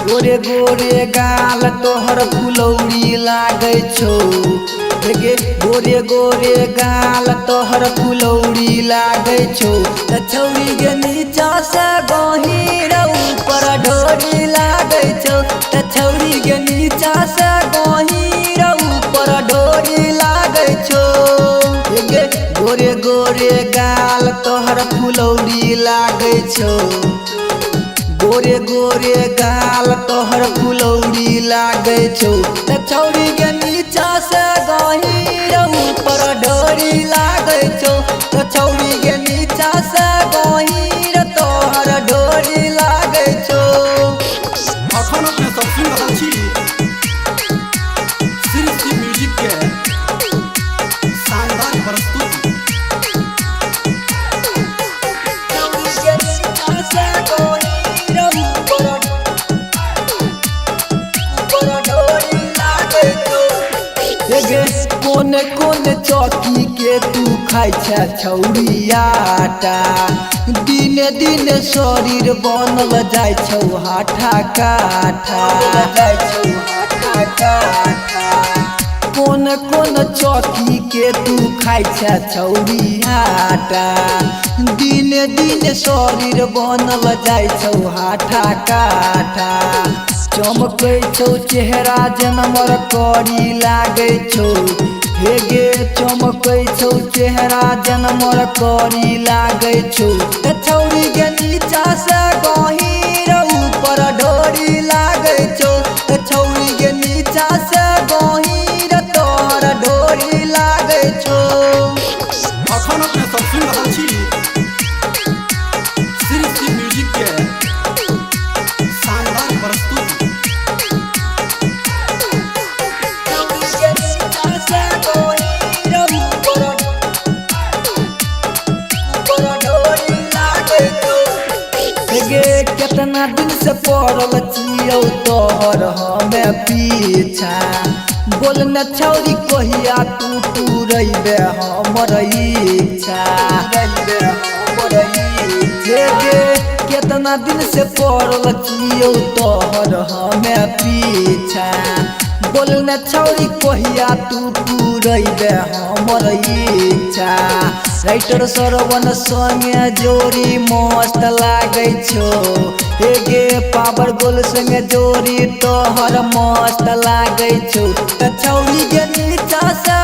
गोरे गोरे गाल तोहर फुलौरी लागे छौ गे गोरे गोरे गाल तोहर फुलौरी लागे छौ त छौरी के नीचा से गहीर ऊपर ढोरी लागे छौ त छौरी के नीचा से गहीर ऊपर ढोरी लागे छौ गे गोरे गोरे गाल तोहर फुलौरी लागे छौ गोरे गोरे गाल तोहर फुलौरी लागे छौ त छौरी के नीचा से गहीर ऊपर ढोरी लागे छौ त छौरी के नीचा से गहीर तोहर ढोरी लागे छौ। अखन अपने सब सुन रहल छी सिर्फ म्यूजिक के शानदार प्रस्तुति। कोन कोन चौकी के तू खाई छा छौरी आटा दिन दिन शरीर बनल जाय छौ हाथा काठा जाय छौ हाथा काठा कोन कोन चौकी के तू खाई छा छौरी आटा दिन दिन शरीर बनल जाय छौ हाथा काठा चमकै छौ चेहरा जनमर करी लागे छौ हे गे चमकै छौ चेहरा जनमर करी लागे छौ त छौरी के नीचा से गहीर ऊपर ढोरी लागे छौ त छौरी के नीचा से गहीर तोहर ढोरी लागे छौ। अखन अपने सब सुन रहल छी सिर्फ म्यूजिक के शानदार प्रस्तुति। कितना दिन से पड़ल छियौ तोहर हमें पीछा बोल न छौरी कहिया तू रहिबे हमर इच्छा कितना दिन से पड़ल छियौ तोहर हमें पीछा बोल न छौरी कहिया तू रहिबे हमर इच्छा राइटर सरवन संगे जोड़ी मस्त लागे छौ हे गे पावर गोल संगे जोड़ी तोहर मस्त लागे छौ त छौरी के नीचा से